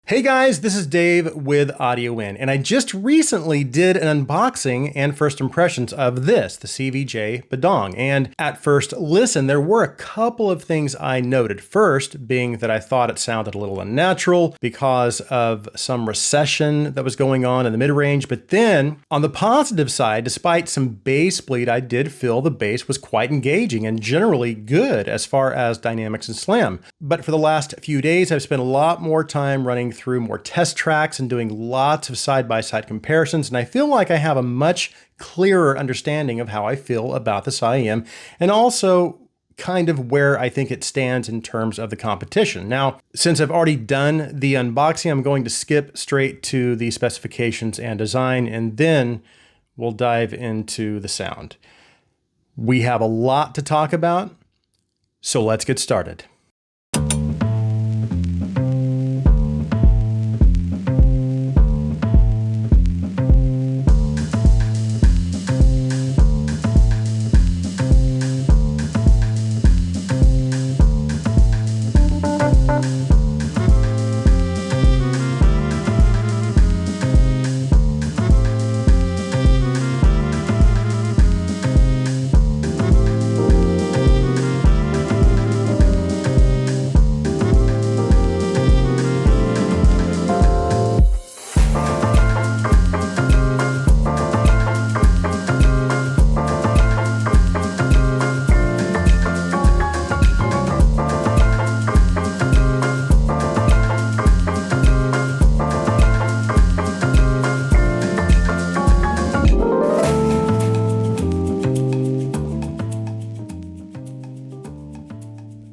Hey guys, this is Dave with Audio In, and I just recently did an unboxing and first impressions of this, the Cvj Bidong. And at first listen, there were a couple of things I noted. First being that I thought it sounded a little unnatural because of some recession that was going on in the mid-range. But then on the positive side, despite some bass bleed, I did feel the bass was quite engaging and generally good as far as dynamics and slam. But for the last few days, I've spent a lot more time running through more test tracks and doing lots of side-by-side comparisons, and I feel like I have a much clearer understanding of how I feel about this IEM and also kind of where I think it stands in terms of the competition. Now, since I've already done the unboxing, I'm going to skip straight to the specifications and design, and then we'll dive into the sound. We have a lot to talk about, so let's get started.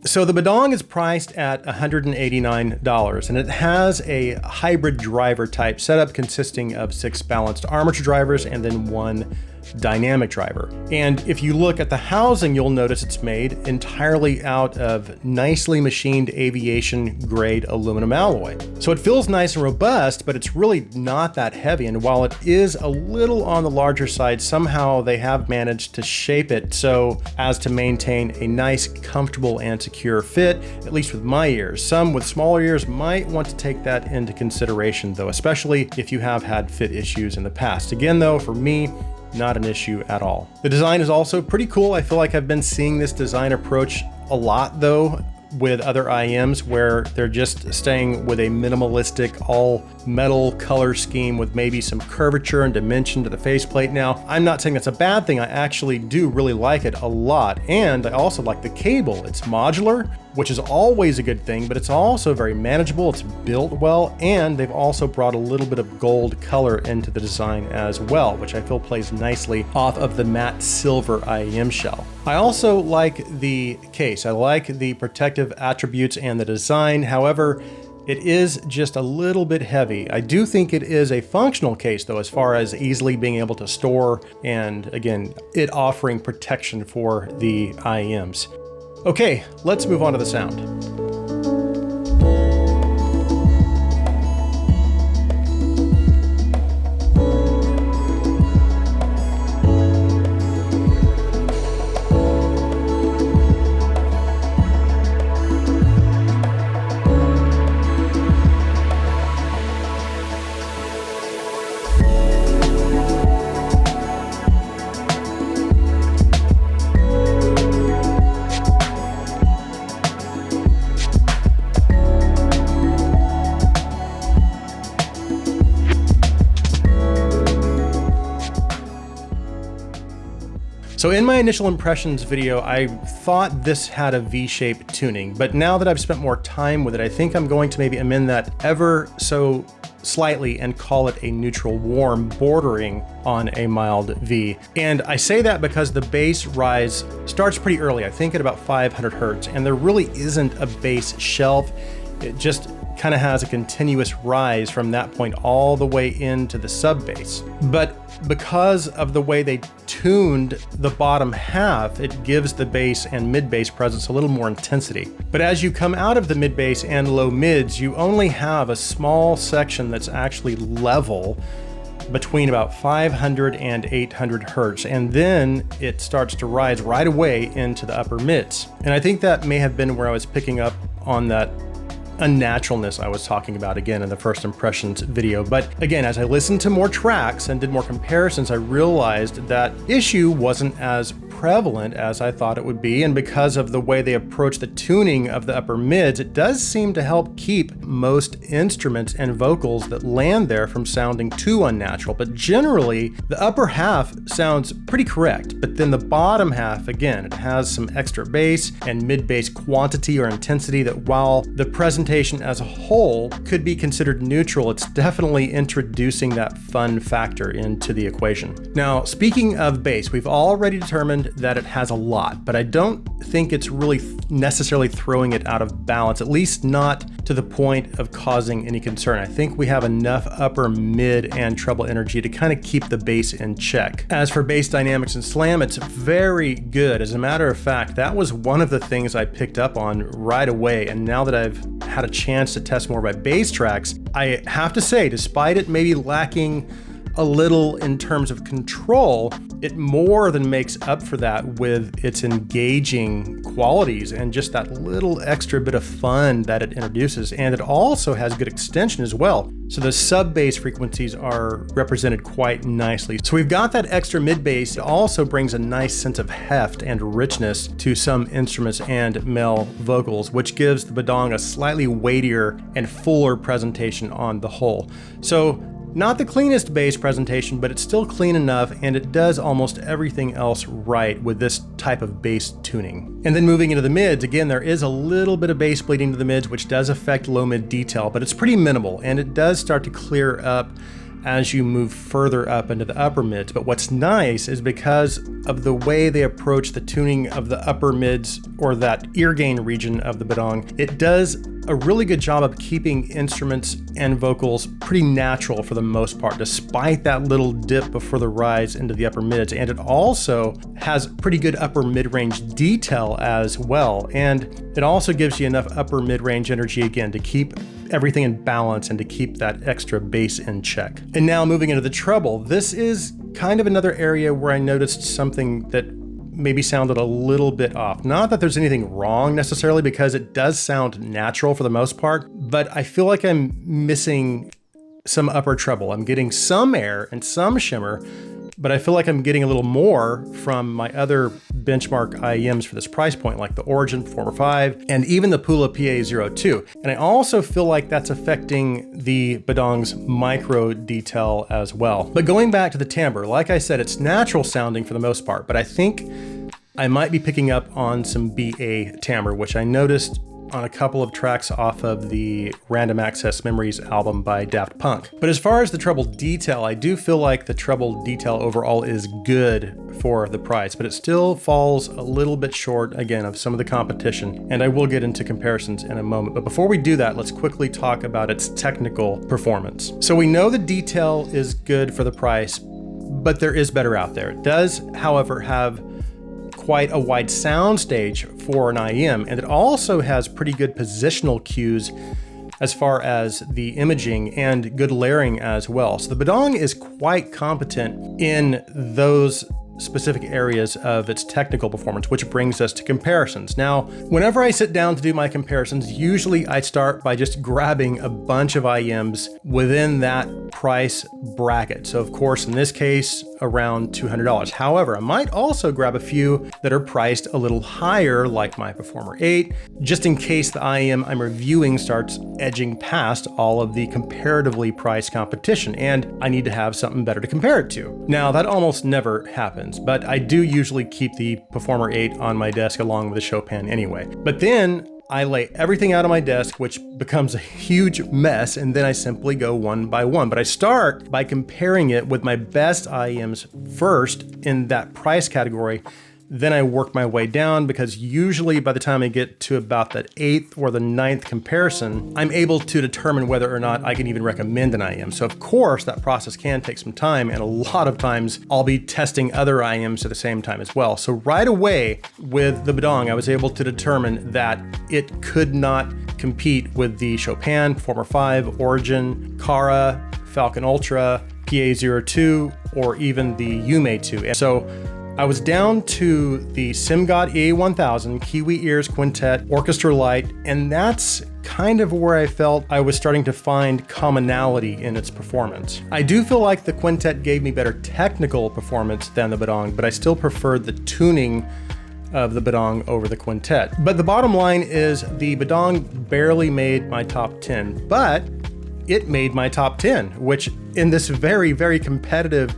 So the Bidong is priced at $189, and it has a hybrid driver type setup consisting of 6 balanced armature drivers and then 1 dynamic driver. And if you look at the housing, you'll notice it's made entirely out of nicely machined aviation grade aluminum alloy. So it feels nice and robust, but it's really not that heavy. And while it is a little on the larger side, somehow they have managed to shape it so as to maintain a nice, comfortable, and secure fit, at least with my ears. Some with smaller ears might want to take that into consideration though, especially if you have had fit issues in the past. Again though, for me, not an issue at all. The design is also pretty cool. I feel like I've been seeing this design approach a lot though with other IEMs where they're just staying with a minimalistic all metal color scheme with maybe some curvature and dimension to the faceplate. Now, I'm not saying that's a bad thing. I actually do really like it a lot. And I also like the cable. It's modular, which is always a good thing, but it's also very manageable. It's built well, and they've also brought a little bit of gold color into the design as well, which I feel plays nicely off of the matte silver IEM shell. I also like the case. I like the protective attributes and the design. However, it is just a little bit heavy. I do think it is a functional case though, as far as easily being able to store and again, it offering protection for the IEMs. Okay, let's move on to the sound. So in my initial impressions video, I thought this had a V-shaped tuning, but now that I've spent more time with it, I think I'm going to maybe amend that ever so slightly and call it a neutral warm bordering on a mild V. And I say that because the bass rise starts pretty early, I think at about 500 hertz, and there really isn't a bass shelf. It just kind of has a continuous rise from that point all the way into the sub bass. But because of the way they tuned the bottom half, it gives the bass and mid bass presence a little more intensity. But as you come out of the mid bass and low mids, you only have a small section that's actually level between about 500 and 800 hertz, and then it starts to rise right away into the upper mids. And I think that may have been where I was picking up on that unnaturalness I was talking about again in the first impressions video. But again, as I listened to more tracks and did more comparisons, I realized that issue wasn't as prevalent as I thought it would be, and because of the way they approach the tuning of the upper mids, it does seem to help keep most instruments and vocals that land there from sounding too unnatural. But generally, the upper half sounds pretty correct, but then the bottom half, again, it has some extra bass and mid-bass quantity or intensity that, while the presentation as a whole could be considered neutral, it's definitely introducing that fun factor into the equation. Now, speaking of bass, we've already determined that it has a lot, but I don't think it's really necessarily throwing it out of balance, at least not to the point of causing any concern. I think we have enough upper, mid, and treble energy to kind of keep the bass in check. As for bass dynamics and slam, it's very good. As a matter of fact, that was one of the things I picked up on right away, and now that I've had a chance to test more by bass tracks, I have to say, despite it maybe lacking a little in terms of control, it more than makes up for that with its engaging qualities and just that little extra bit of fun that it introduces. And it also has good extension as well. So the sub bass frequencies are represented quite nicely. So we've got that extra mid bass. It also brings a nice sense of heft and richness to some instruments and male vocals, which gives the Bidong a slightly weightier and fuller presentation on the whole. So not the cleanest bass presentation, but it's still clean enough, and it does almost everything else right with this type of bass tuning. And then moving into the mids, again, there is a little bit of bass bleeding to the mids, which does affect low mid detail, but it's pretty minimal, and it does start to clear up as you move further up into the upper mids. But what's nice is because of the way they approach the tuning of the upper mids, or that ear gain region of the Bidong, it does a really good job of keeping instruments and vocals pretty natural for the most part, despite that little dip before the rise into the upper mids. And it also has pretty good upper mid-range detail as well. And it also gives you enough upper mid-range energy, again, to keep everything in balance and to keep that extra bass in check. And now moving into the treble, this is kind of another area where I noticed something that maybe sounded a little bit off. Not that there's anything wrong necessarily, because it does sound natural for the most part, but I feel like I'm missing some upper treble. I'm getting some air and some shimmer, but I feel like I'm getting a little more from my other benchmark IEMs for this price point, like the Origin Performer 5 and even the Pula PA02. And I also feel like that's affecting the Bidong's micro detail as well. But going back to the timbre, like I said, it's natural sounding for the most part, but I think I might be picking up on some BA timbre, which I noticed on a couple of tracks off of the Random Access Memories album by Daft Punk. But as far as the treble detail, I do feel like the treble detail overall is good for the price, but it still falls a little bit short, again, of some of the competition, and I will get into comparisons in a moment. But before we do that, let's quickly talk about its technical performance. So we know the detail is good for the price, but there is better out there. It does, however, have quite a wide soundstage for an IEM, and it also has pretty good positional cues as far as the imaging and good layering as well. So the Bidong is quite competent in those specific areas of its technical performance, which brings us to comparisons. Now, whenever I sit down to do my comparisons, usually I start by just grabbing a bunch of IEMs within that price bracket. So of course, in this case, around $200. However, I might also grab a few that are priced a little higher, like my Performer 8, just in case the IEM I'm reviewing starts edging past all of the comparatively priced competition, and I need to have something better to compare it to. Now, that almost never happens, but I do usually keep the Performer 8 on my desk along with the Chopin anyway. But then I lay everything out on my desk, which becomes a huge mess, and then I simply go one by one. But I start by comparing it with my best IEMs first in that price category. Then I work my way down, because usually by the time I get to about that 8th or the 9th comparison, I'm able to determine whether or not I can even recommend an IEM. So of course, that process can take some time, and a lot of times I'll be testing other IEMs at the same time as well. So right away with the Bidong, I was able to determine that it could not compete with the Chopin, Performer 5, Origin, Cara, Falcon Ultra, PA02, or even the Yume 2. And so I was down to the SimGod EA1000, Kiwi Ears Quintet, Orchestra Lite, and that's kind of where I felt I was starting to find commonality in its performance. I do feel like the Quintet gave me better technical performance than the Bidong, but I still preferred the tuning of the Bidong over the Quintet. But the bottom line is the Bidong barely made my top 10, but it made my top 10, which in this very, very competitive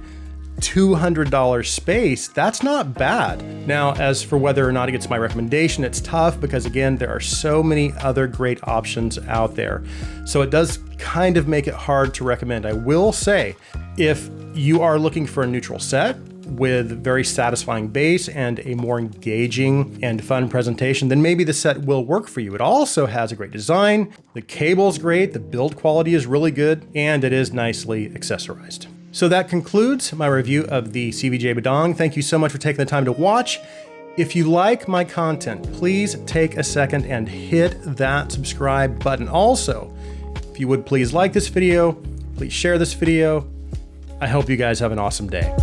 $200 space, that's not bad. Now, as for whether or not it gets my recommendation, it's tough because again, there are so many other great options out there. So it does kind of make it hard to recommend. I will say, if you are looking for a neutral set with very satisfying bass and a more engaging and fun presentation, then maybe the set will work for you. It also has a great design, the cable's great, the build quality is really good, and it is nicely accessorized. So that concludes my review of the Cvj Bidong. Thank you so much for taking the time to watch. If you like my content, please take a second and hit that subscribe button. Also, if you would please like this video, please share this video. I hope you guys have an awesome day.